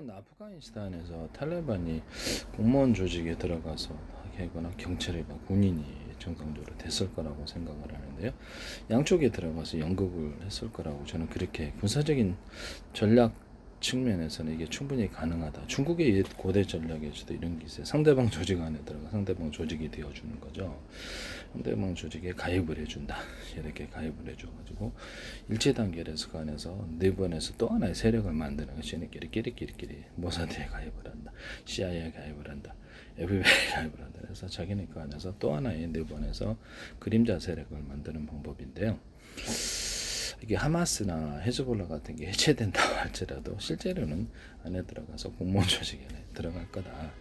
저는 아프가니스탄에서 탈레반이 공무원 조직에 들어가서 하거나 경찰이나 군인이 정상적으로 됐을 거라고 생각을 하는데요. 양쪽에 들어가서 연극을 했을 거라고 저는 그렇게 군사적인 전략 측면에서는 이게 충분히 가능하다. 중국의 옛 고대 전략에서도 이런 게 있어요. 상대방 조직 안에 들어가 상대방 조직이 되어주는 거죠. 상대방 조직에 가입을 해준다. 이렇게 가입을 해줘가지고 일체 단계에서 간에서 내부에서 또 하나의 세력을 만드는 것이 끼리끼리 모사드에 가입을 한다. CIA에 가입을 한다. FBI 가입을 한다. 그래서 자기네 그 안에서 또 하나의 내부에서 그림자 세력을 만드는 방법인데요. 이게 하마스나 헤즈볼라 같은 게 해체된다 할지라도 실제로는 안에 들어가서 공무원 조직에 들어갈 거다.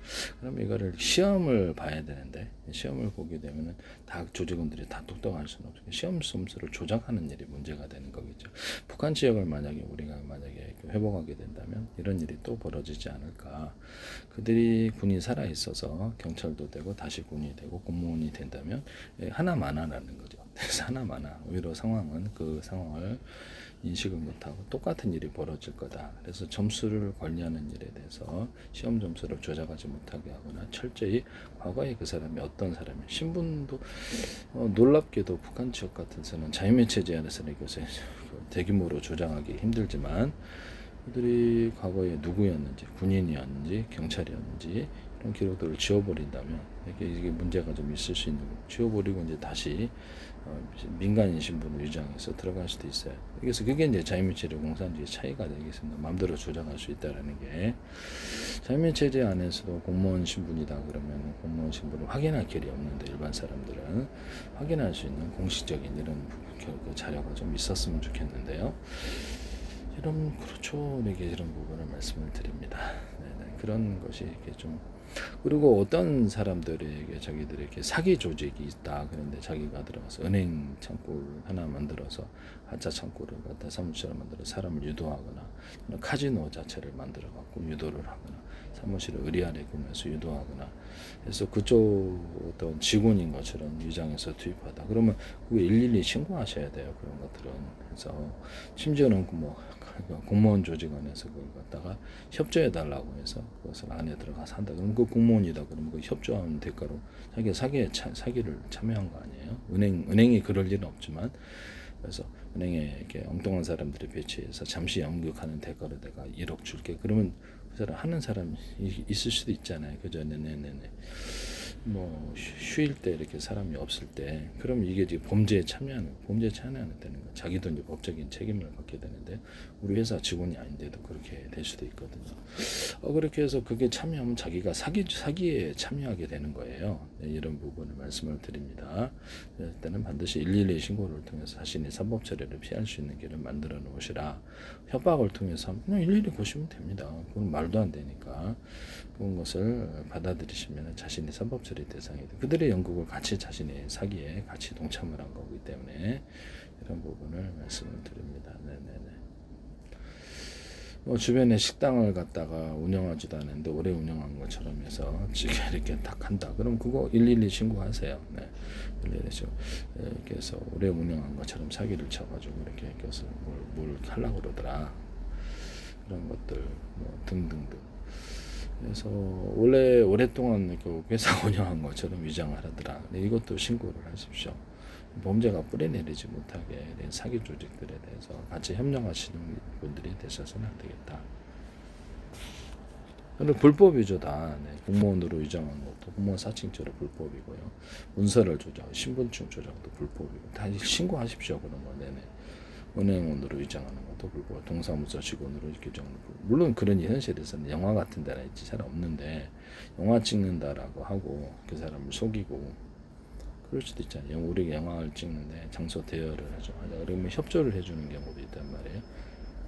그럼 이거를 시험을 봐야 되는데 시험을 보게 되면은 다 조직원들이 다 똑똑할 수는 없고 시험 점수를 조작하는 일이 문제가 되는 거겠죠. 북한 지역을 만약에 우리가 회복하게 된다면 이런 일이 또 벌어지지 않을까. 그들이 군이 살아 있어서 경찰도 되고 다시 군이 되고 공무원이 된다면 하나만하라는 거죠. 그래서 하나만하. 오히려 상황은 그 상황을 인식을 못하고 똑같은 일이 벌어질 거다. 그래서 점수를 관리하는 일에 대해서 시험 점수를 조작하지 못하게 하거나 철저히 과거에 그 사람이 어떤 사람이 신분도 놀랍게도 북한 지역 같은 데서는 자유매체제 안에서는 이것을 대규모로 조작하기 힘들지만 그들이 과거에 누구였는지 군인이었는지 경찰이었는지 이런 기록들을 지워버린다면 이게 문제가 좀 있을 수 있는 거고 지워버리고 이제 다시 민간인 신분을 유지해서 들어갈 수도 있어요. 그래서 그게 이제 자유민주주의 공산주의 차이가 되겠습니다. 마음대로 조작할 수 있다라는 게 자유민주체제 안에서도 공무원 신분이다 그러면 공무원 신분을 확인할 길이 없는데 일반 사람들은 확인할 수 있는 공식적인 이런 자료가 좀 있었으면 좋겠는데요. 이런 그렇죠. 이런 부분을 말씀을 드립니다. 네네. 그런 것이 이렇게 좀 그리고 어떤 사람들에게 자기들에게 사기 조직이 있다. 그런데 자기가 들어가서 은행 창구를 하나 만들어서 한자 창구를 갖다 사무실을 만들어 사람을 유도하거나 카지노 자체를 만들어 갖고 유도를 하거나 사무실을 의리아래 꾸며서 유도하거나 해서 그쪽 어떤 직원인 것처럼 위장해서 투입하다. 그러면 그게 112 신고하셔야 돼요. 그런 것들은. 그래서 심지어는 공무원 조직 안에서 그걸 갖다가 협조해 달라고 해서 그것을 안에 들어가서 한다. 그러면 그 공무원이다. 그러면 그 협조하는 대가로 자기가 사기를 참여한 거 아니에요? 은행이 그럴 일은 없지만 그래서 은행에 이렇게 엉뚱한 사람들이 배치해서 잠시 연극하는 대가로 내가 1억 줄게. 그러면 그 사람 하는 사람이 있을 수도 있잖아요. 그죠? 네네네네. 뭐 휴일 때 이렇게 사람이 없을 때 그럼 이게 지금 범죄에 참여하는 되는 거. 자기도 이제 법적인 책임을 갖게 되는데 우리 회사 직원이 아닌데도 그렇게 될 수도 있거든요. 그렇게 해서 그게 참여하면 자기가 사기에 참여하게 되는 거예요. 네, 이런 부분을 말씀을 드립니다. 그럴 때는 반드시 112 신고를 통해서 자신의 사법 처리를 피할 수 있는 길을 만들어 놓으시라. 협박을 통해서 그냥 112 보시면 됩니다. 그건 말도 안 되니까 그런 것을 받아들이시면 자신의 사법 처리 대상이 돼. 그들의 연극을 같이 자신의 사기에 같이 동참을 한 거기 때문에 이런 부분을 말씀을 드립니다. 네네네. 주변에 식당을 갖다가 운영하지도 않는데 오래 운영한 것처럼 해서 지금 이렇게 딱 한다. 그럼 그거 112 신고하세요. 네. 112 신고. 이렇게 해서 오래 운영한 것처럼 사기를 쳐가지고 이렇게 해서 뭘 하려고 그러더라. 그런 것들 등등등. 그래서 원래 오랫동안 그 회사 운영한 것처럼 위장을 하더라. 이것도 신고를 하십시오. 범죄가 뿌리내리지 못하게 된 사기 조직들에 대해서 같이 협력하시는 분들이 되셔서는 안 되겠다. 그리고 불법이죠 다. 네. 공무원으로 위장하는 것도 공무원 사칭죄로 불법이고요. 문서를 조작, 신분증 조작도 불법이고 다 신고하십시오 그런 거. 네네. 은행원으로 위장하는 것도 불법, 동사무소 직원으로 이렇게 정하는 거. 물론 그런 현실에서는 영화 같은 데는 있지 잘 없는데 영화 찍는다라고 하고 그 사람을 속이고 그럴 수도 있잖아요. 우리가 영화를 찍는데 장소 대여를 하죠. 그러면 협조를 해주는 경우도 있단 말이에요.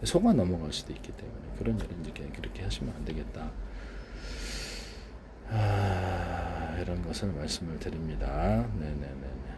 속아 넘어갈 수도 있기 때문에 그런 일은 이제 그렇게 하시면 안 되겠다. 이런 것을 말씀을 드립니다. 네네네.